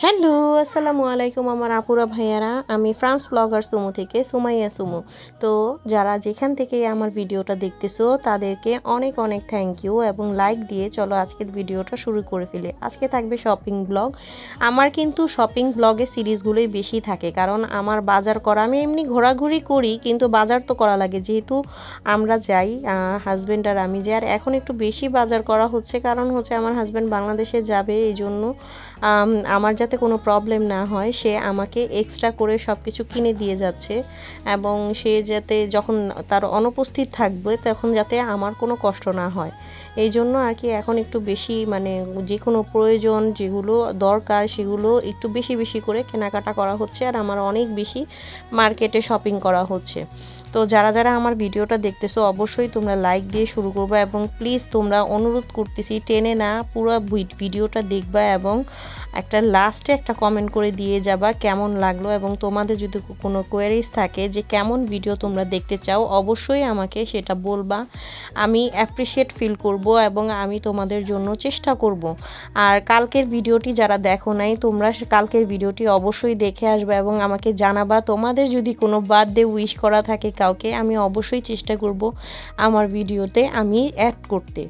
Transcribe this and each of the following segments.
Hello, আসসালামু আলাইকুম আমার আপুরা ভাইয়ারা। আমি ফ্রান্স ব্লগার সুমু থেকে সুমাইয়া সুমু। তো যারা যেখান থেকে আমার ভিডিওটা দেখতেছো তাদেরকে অনেক অনেক থ্যাংক ইউ এবং লাইক দিয়ে চলো আজকের ভিডিওটা শুরু করে ফেলি। আজকে থাকবে শপিং ব্লগ। আমার কিন্তু শপিং ব্লগের সিরিজগুলোই বেশি থাকে, কারণ আমার বাজার করা, আমি এমনি ঘোরাঘুরি করি কিন্তু বাজার তো করা লাগে, যেহেতু আমরা যাই হাজব্যান্ড আর আমি যাই। আর এখন একটু বেশি বাজার করা হচ্ছে, কারণ হচ্ছে আমার হাজব্যান্ড বাংলাদেশে যাবে, এই জন্য আমার যাতে কোনো প্রবলেম না হয় সে আমাকে এক্সট্রা করে সব কিছু কিনে দিয়ে যাচ্ছে, এবং সে যাতে যখন তার অনুপস্থিত থাকবে তখন যাতে আমার কোনো কষ্ট না হয়, এই জন্য আর কি এখন একটু বেশি মানে যে কোনো প্রয়োজন যেগুলো দরকার সেগুলো একটু বেশি বেশি করে কেনাকাটা করা হচ্ছে, আর আমার অনেক বেশি মার্কেটে শপিং করা হচ্ছে। তো যারা যারা আমার ভিডিওটা দেখতেছো অবশ্যই তোমরা লাইক দিয়ে শুরু করবে, এবং প্লিজ তোমরা অনুরোধ করতেছি টেনে না পুরো ভিডিওটা দেখবা এবং একটা লাস্টে একটা কমেন্ট করে দিয়ে যাবা কেমন লাগলো, এবং তোমাদের যদি কোনো কোয়েরিজ থাকে যে কেমন ভিডিও তোমরা দেখতে চাও অবশ্যই আমাকে সেটা বলবা। আমি অ্যাপ্রিসিয়েট ফিল করব এবং আমি তোমাদের জন্য চেষ্টা করব। আর কালকের ভিডিওটি যারা দেখো নাই তোমরা কালকের ভিডিওটি অবশ্যই দেখে আসবে এবং আমাকে জানাবা। তোমাদের যদি কোনো বার্থডে উইশ করা থাকে কাউকে, আমি অবশ্যই চেষ্টা করব আমার ভিডিওতে আমি অ্যাড করতে।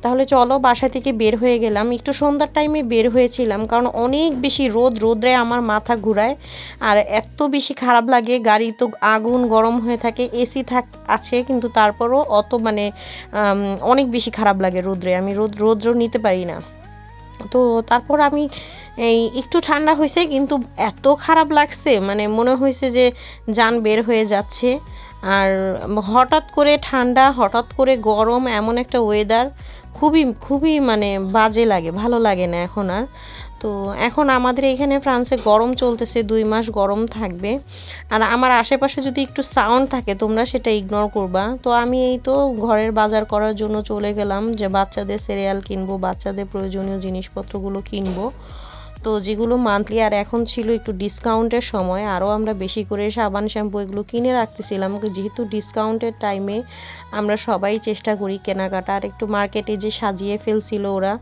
তাহলে চলো বাসা থেকে বের হয়ে গেলাম, একটু সন্ধ্যার টাইমে বের হয়েছিলাম, কারণ অনেক বেশি রোদ্রে আমার মাথা ঘুরায় আর এত বেশি খারাপ লাগে। গাড়ি তো আগুন গরম হয়ে থাকে, এসি আছে কিন্তু তারপরও অত মানে অনেক বেশি খারাপ লাগে রোদ্রে, আমি রৌদ্র নিতে পারি না। তো তারপর আমি এই একটু ঠান্ডা হয়েছে কিন্তু এত খারাপ লাগছে, মানে মনে হয়েছে যে জান বের হয়ে যাচ্ছে। আর হঠাৎ করে ঠান্ডা, হঠাৎ করে গরম, এমন একটা ওয়েদার খুবই খুবই মানে বাজে লাগে, ভালো লাগে না এখন আর। তো এখন আমাদের এখানে ফ্রান্সে গরম চলতেছে, 2 মাস গরম থাকবে। আর আমার আশেপাশে যদি একটু সাউন্ড থাকে তোমরা সেটা ইগনোর করবা। তো আমি এই তো ঘরের বাজার করার জন্য চলে গেলাম, যে বাচ্চাদের সিরিয়াল কিনবো, বাচ্চাদের প্রয়োজনীয় জিনিসপত্রগুলো কিনবো। তো যেগুলো মান্থলি, আর এখন ছিল একটু ডিসকাউন্টের সময়, আরও আমরা বেশি করে সাবান শ্যাম্পু এগুলো কিনে রাখতেছিলাম, যেহেতু ডিসকাউন্টের টাইমে আমরা সবাই চেষ্টা করি কেনাকাটা। আর একটু মার্কেটে যে সাজিয়ে ফেলছিল ওরা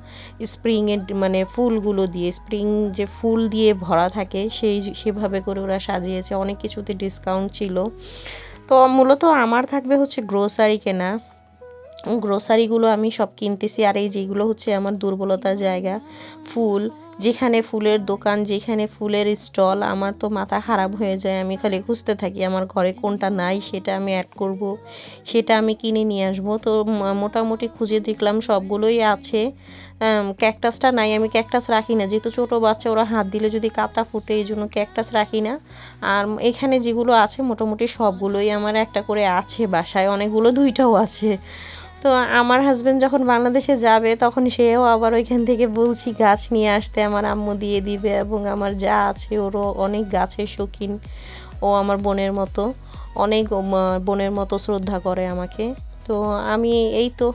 স্প্রিংয়ের মানে ফুলগুলো দিয়ে, স্প্রিং যে ফুল দিয়ে ভরা থাকে সেভাবে করে ওরা সাজিয়েছে, অনেক কিছুতে ডিসকাউন্ট ছিল। তো মূলত আমার থাকবে হচ্ছে গ্রোসারি কেনা, গ্রোসারিগুলো আমি সব কিনতেছি। আর এই যেগুলো হচ্ছে আমার দুর্বলতার জায়গা, ফুল, যেখানে ফুলের দোকান, যেখানে ফুলের স্টল, আমার তো মাথা খারাপ হয়ে যায়, আমি খালি খুঁজতে থাকি আমার ঘরে কোনটা নাই সেটা আমি অ্যাড করব, সেটা আমি কিনে নিয়ে আসবো। তো মোটামুটি খুঁজে দেখলাম সবগুলোই আছে। ক্যাকটাসটা নাই, আমি ক্যাকটাস রাখি না, যেহেতু ছোটো বাচ্চা ওরা হাত দিলে যদি কাঁটা ফুটে, এই জন্য ক্যাকটাস রাখি না। আর এখানে যেগুলো আছে মোটামুটি সবগুলোই আমার একটা করে আছে বাসায়, অনেকগুলো 2টাও আছে। তো আমার হাজব্যান্ড যখন বাংলাদেশে যাবে তখন সেও আবার ওইখান থেকে বলছি গাছ নিয়ে আসতে, আমার আম্মু দিয়ে দিবে, এবং আমার যা আছে ওরও অনেক গাছের শৌখিন, ও আমার বোনের মতো, অনেক বোনের মতো শ্রদ্ধা করে আমাকে। তো আমি এই তো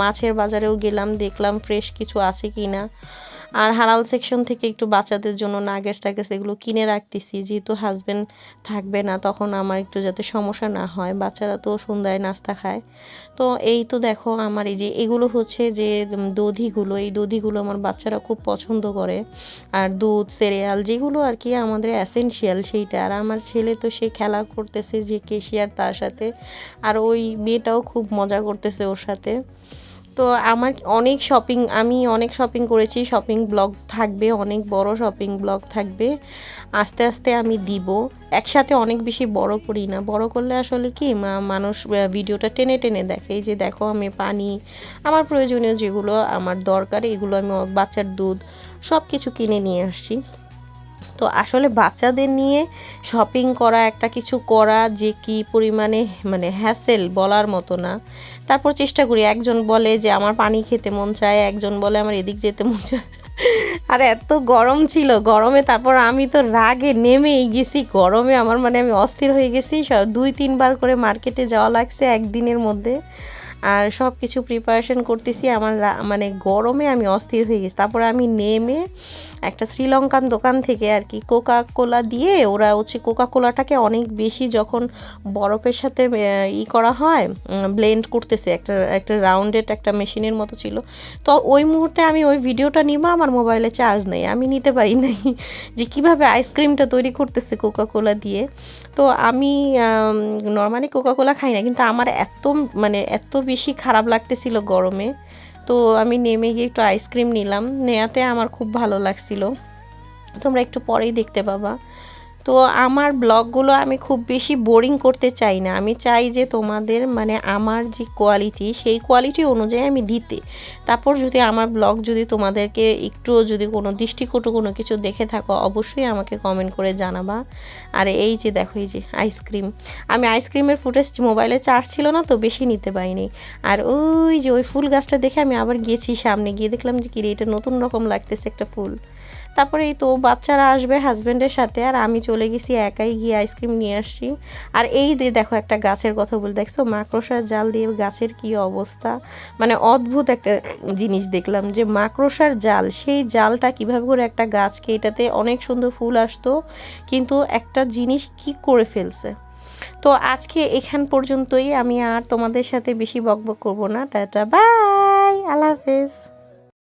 মাছের বাজারেও গেলাম, দেখলাম ফ্রেশ কিছু আছে কি না। আর হালাল সেকশন থেকে একটু বাচ্চাদের জন্য নাগেটস টাগেটস এগুলো কিনে রাখতেছি, যেহেতু হাজব্যান্ড থাকবে না তখন আমার একটু যাতে সমস্যা না হয়, বাচ্চারা তো সন্ধ্যায় নাস্তা খায়। তো এই তো দেখো আমার এই যে এগুলো হচ্ছে যে দধিগুলো, এই দধিগুলো আমার বাচ্চারা খুব পছন্দ করে, আর দুধ সিরিয়াল যেগুলো আর কি আমাদের অ্যাসেনশিয়াল সেইটা। আর আমার ছেলে তো সে খেলা করতেছে যে কেশিয়ার তার সাথে, আর ওই মেয়েটাও খুব মজা করতেছে ওর সাথে। তো আমার আমি অনেক শপিং করেছি, শপিং ব্লগ থাকবে, অনেক বড় শপিং ব্লগ থাকবে, আস্তে আস্তে আমি দিব, একসাথে অনেক বেশি বড় করি না, বড় করলে আসলে কি মানুষ ভিডিওটা টেনে টেনে দেখে। এই যে দেখো আমি পানি, আমার প্রয়োজনীয় যেগুলো আমার দরকার এগুলো আমি, বাচ্চার দুধ, সব কিছু কিনে নিয়ে আসছি। তো আসলে বাচ্চাদের নিয়ে শপিং করা, একটা কিছু করা যে কি পরিমাণে মানে হ্যাসেল বলার মতো না। তারপর চেষ্টা করি, একজন বলে যে আমার পানি খেতে মন চায়, একজন বলে আমার এদিক যেতে মন চায়। আর এত গরম ছিল, গরমে তারপর আমি তো রাগে নেমেই গেছি, গরমে আমার মানে আমি অস্থির হয়ে গেছি, 2-3 বার করে মার্কেটে যাওয়া লাগছে একদিনের মধ্যে। আর সব কিছু প্রিপারেশন করতেছি। আমার মানে গরমে আমি অস্থির হয়ে গেছি। তারপর আমি নেমে একটা শ্রীলঙ্কান দোকান থেকে আর কি কোকা কোলা দিয়ে, ওরা হচ্ছে কোকা কোলাটাকে অনেক বেশি যখন বরফের সাথে করা হয়, ব্লেন্ড করতেছে, একটা একটা রাউন্ডেড একটা মেশিনের মতো ছিল। তো ওই মুহূর্তে আমি ওই ভিডিওটা নিব, আমার মোবাইলে চার্জ নেই, আমি নিতে পারি নাই যে কীভাবে আইসক্রিমটা তৈরি করতেছে কোকা কোলা দিয়ে। তো আমি নর্মালি কোকা কোলা খাই না, কিন্তু আমার মানে এত বেশি খারাপ লাগতেছিল গরমে। তো আমি নেমে গিয়ে একটু আইসক্রিম নিলাম, নেয়াতে আমার খুব ভালো লাগছিল, তোমরা একটু পরেই দেখতে পাবা। তো আমার ব্লগগুলো আমি খুব বেশি বোরিং করতে চাই না, আমি চাই যে তোমাদের মানে আমার যে কোয়ালিটি, সেই কোয়ালিটি অনুযায়ী আমি দিতে। তারপর যদি আমার ব্লগ যদি তোমাদেরকে একটুও যদি কোনো দৃষ্টিকটু কোনো কিছু দেখে থাকো, অবশ্যই আমাকে কমেন্ট করে জানাবা। আর এই যে দেখো, এই যে আইসক্রিম, আমি আইসক্রিমের ফুটেজ মোবাইলে চার্জ ছিল না তো বেশি নিতে পারিনি। আর ওই যে ওই ফুল গাছটা দেখে আমি আবার গিয়েছি, সামনে গিয়ে দেখলাম যে কিরে এটা নতুন রকম লাগতেছে একটা ফুল। তারপরে এই তো বাচ্চারা আসবে হাজব্যান্ডের সাথে, আর আমি চলে গেছি একাই, গিয়ে আইসক্রিম নিয়ে আসছি। আর এই যে দেখো একটা গাছের কথা বলে, দেখছো মাকড়সার জাল দিয়ে গাছের কি অবস্থা, মানে অদ্ভুত একটা জিনিস দেখলাম যে মাকড়সার জাল, সেই জালটা কিভাবে করে একটা গাছকে, এটাতে অনেক সুন্দর ফুল আসতো, কিন্তু একটা জিনিস কি করে ফেলছে। তো আজকে এখান পর্যন্তই, আমি আর তোমাদের সাথে বেশি বকবক করবো না। টাটা, বাই, আল্লাহ হাফেজ।